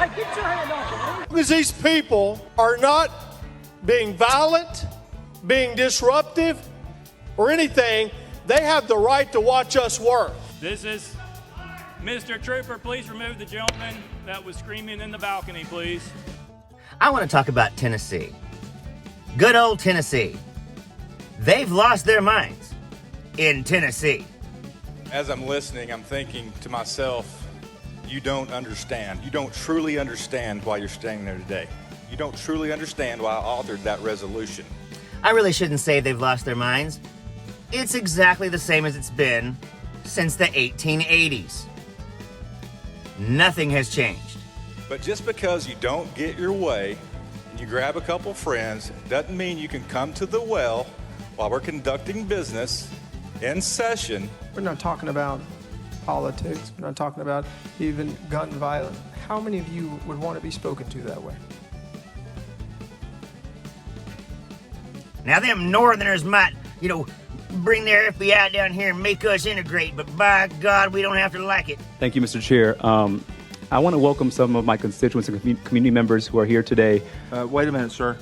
Get your hand off me. Because these people are not being violent, being disruptive, or anything, they have the right to watch us work. This is Mr. Trooper. Please remove the gentleman that was screaming in the balcony, please. I want to talk about Tennessee. Good old Tennessee. They've lost their minds in Tennessee. As I'm listening, I'm thinking to myself, you don't understand. You don't truly understand why you're standing there today. You don't truly understand why I authored that resolution. I really shouldn't say they've lost their minds. It's exactly the same as it's been since the 1880s. Nothing has changed. But just because you don't get your way and you grab a couple friends doesn't mean you can come to the well while we're conducting business in session. We're not talking about politics. We're not talking about even gun violence. How many of you would want to be spoken to that way? Now them Northerners might, bring their FBI down here and make us integrate, but by God, we don't have to like it. Thank you, Mr. Chair. I want to welcome some of my constituents and community members who are here today. Wait a minute, sir.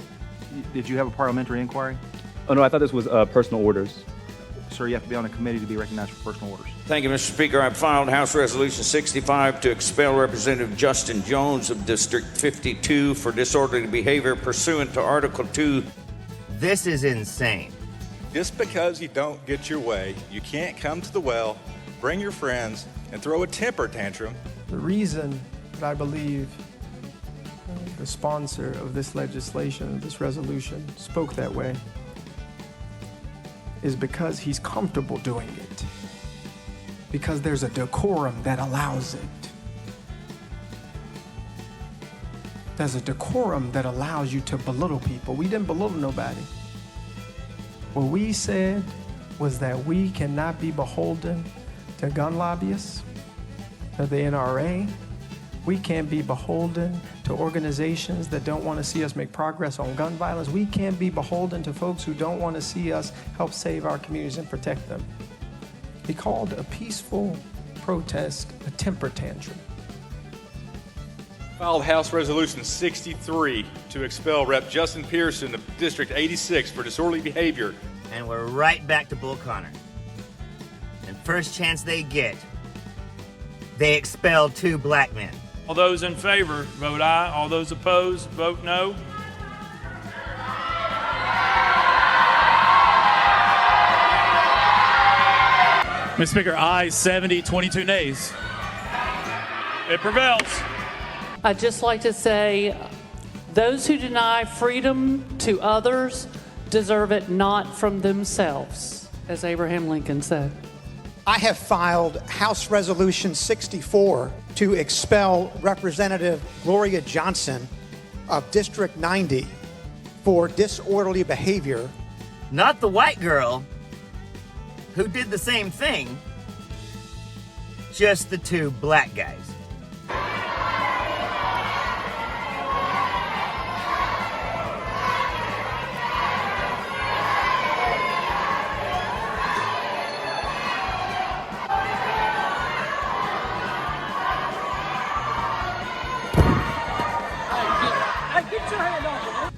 Did you have a parliamentary inquiry? Oh, no, I thought this was personal orders. Sir, you have to be on a committee to be recognized for personal orders. Thank you, Mr. Speaker. I filed House Resolution 65 to expel Representative Justin Jones of District 52 for disorderly behavior pursuant to Article 2. This is insane. Just because you don't get your way, you can't come to the well, bring your friends, and throw a temper tantrum. The reason that I believe the sponsor of this legislation, this resolution, spoke that way is because he's comfortable doing it. Because there's a decorum that allows it. There's a decorum that allows you to belittle people. We didn't belittle nobody. What we said was that we cannot be beholden to gun lobbyists, to the NRA. We can't be beholden to organizations that don't want to see us make progress on gun violence. We can't be beholden to folks who don't want to see us help save our communities and protect them. He called a peaceful protest a temper tantrum. Filed House Resolution 63 to expel Rep. Justin Pearson of District 86 for disorderly behavior. And we're right back to Bull Connor. And first chance they get, they expel 2 black men. All those in favor, vote aye. All those opposed, vote no. Mr. Speaker, ayes 70, 22 nays. It prevails. I'd just like to say, those who deny freedom to others deserve it not from themselves, as Abraham Lincoln said. I have filed House Resolution 64 to expel Representative Gloria Johnson of District 90 for disorderly behavior. Not the white girl who did the same thing, just the 2 black guys.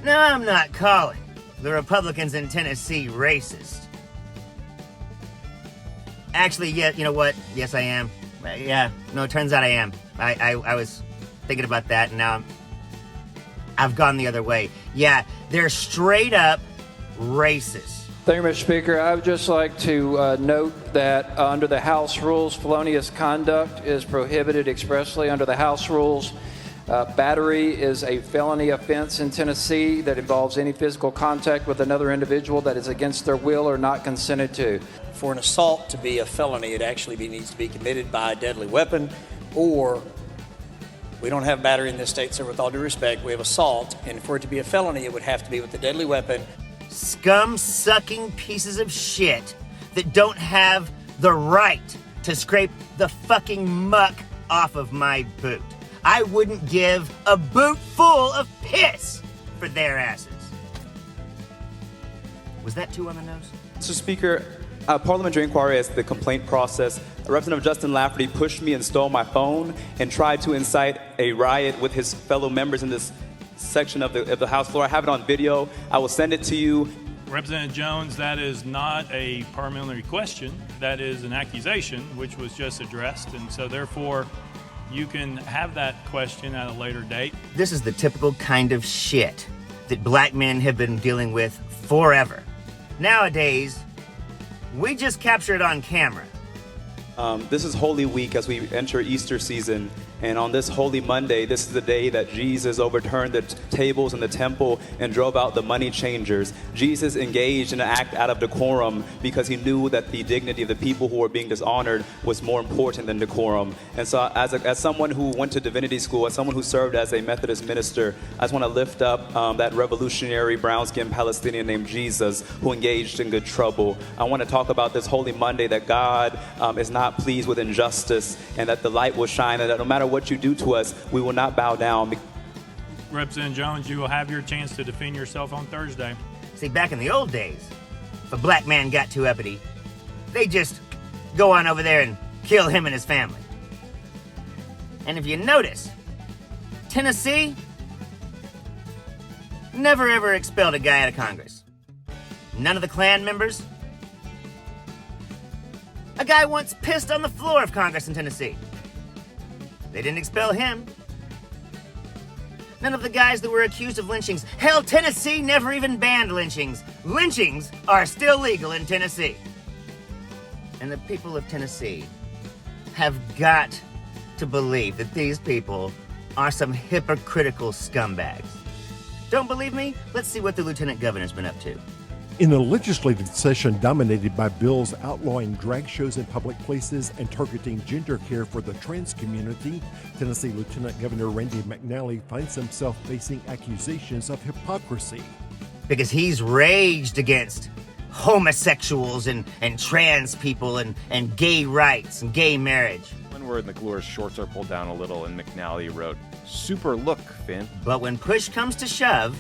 No, I'm not calling the Republicans in Tennessee racist. Actually, yeah, you know what? Yes, I am. Yeah, no, it turns out I am. I was thinking about that, and now I've gone the other way. Yeah, they're straight up racist. Thank you, Mr. Speaker. I would just like to note that under the House rules, felonious conduct is prohibited expressly under the House rules. Battery is a felony offense in Tennessee that involves any physical contact with another individual that is against their will or not consented to. For an assault to be a felony, it actually needs to be committed by a deadly weapon, or we don't have battery in this state, so with all due respect, we have assault, and for it to be a felony, it would have to be with a deadly weapon. Scum-sucking pieces of shit that don't have the right to scrape the fucking muck off of my boot. I wouldn't give a boot full of piss for their asses. Was that 2 on the nose? Mr. Speaker, Parliamentary inquiry is the complaint process. Representative Justin Lafferty pushed me and stole my phone and tried to incite a riot with his fellow members in this section of the House floor. I have it on video. I will send it to you. Representative Jones, that is not a parliamentary question. That is an accusation, which was just addressed. And so therefore, you can have that question at a later date. This is the typical kind of shit that black men have been dealing with forever. Nowadays, we just capture it on camera. This is Holy Week as we enter Easter season. And on this Holy Monday, this is the day that Jesus overturned the tables in the temple and drove out the money changers. Jesus engaged in an act out of decorum because he knew that the dignity of the people who were being dishonored was more important than decorum. And so as someone who went to divinity school, as someone who served as a Methodist minister, I just want to lift up that revolutionary brown-skinned Palestinian named Jesus who engaged in good trouble. I want to talk about this Holy Monday, that God is not pleased with injustice and that the light will shine, and that no matter what you do to us, we will not bow down. Representative Jones, you will have your chance to defend yourself on Thursday. See, back in the old days, if a black man got too uppity, they just go on over there and kill him and his family. And if you notice, Tennessee never ever expelled a guy out of Congress. None of the Klan members. A guy once pissed on the floor of Congress in Tennessee. They didn't expel him. None of the guys that were accused of lynchings. Hell, Tennessee never even banned lynchings. Lynchings are still legal in Tennessee. And the people of Tennessee have got to believe that these people are some hypocritical scumbags. Don't believe me? Let's see what the lieutenant governor's been up to. In a legislative session dominated by bills outlawing drag shows in public places and targeting gender care for the trans community, Tennessee Lieutenant Governor Randy McNally finds himself facing accusations of hypocrisy. Because he's raged against homosexuals and trans people and gay rights and gay marriage. One word, McClure's shorts are pulled down a little, and McNally wrote, "Super look, Finn." But when push comes to shove,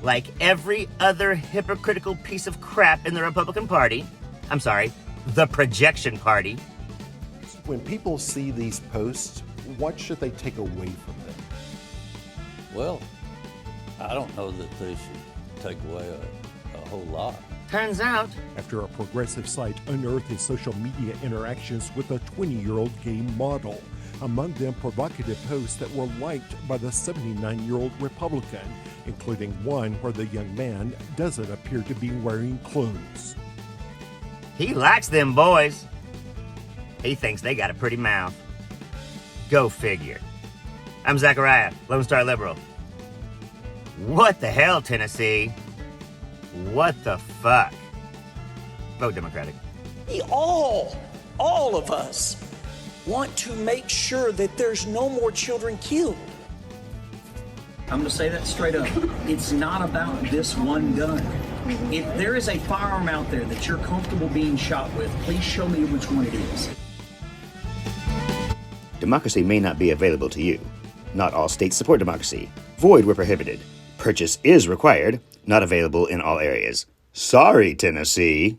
like every other hypocritical piece of crap in the Republican Party, I'm sorry, the projection party. When people see these posts, what should they take away from them? Well, I don't know that they should take away a whole lot. Turns out, after a progressive site unearthed his social media interactions with a 20-year-old gay model, among them provocative posts that were liked by the 79-year-old Republican, including one where the young man doesn't appear to be wearing clothes. He likes them boys. He thinks they got a pretty mouth. Go figure. I'm Zachariah, Lone Star Liberal. What the hell, Tennessee? What the fuck? Vote Democratic. We all of us, want to make sure that there's no more children killed. I'm going to say that straight up. It's not about this one gun. If there is a firearm out there that you're comfortable being shot with, please show me which one it is. Democracy may not be available to you. Not all states support democracy. Void where prohibited. Purchase is required. Not available in all areas. Sorry, Tennessee.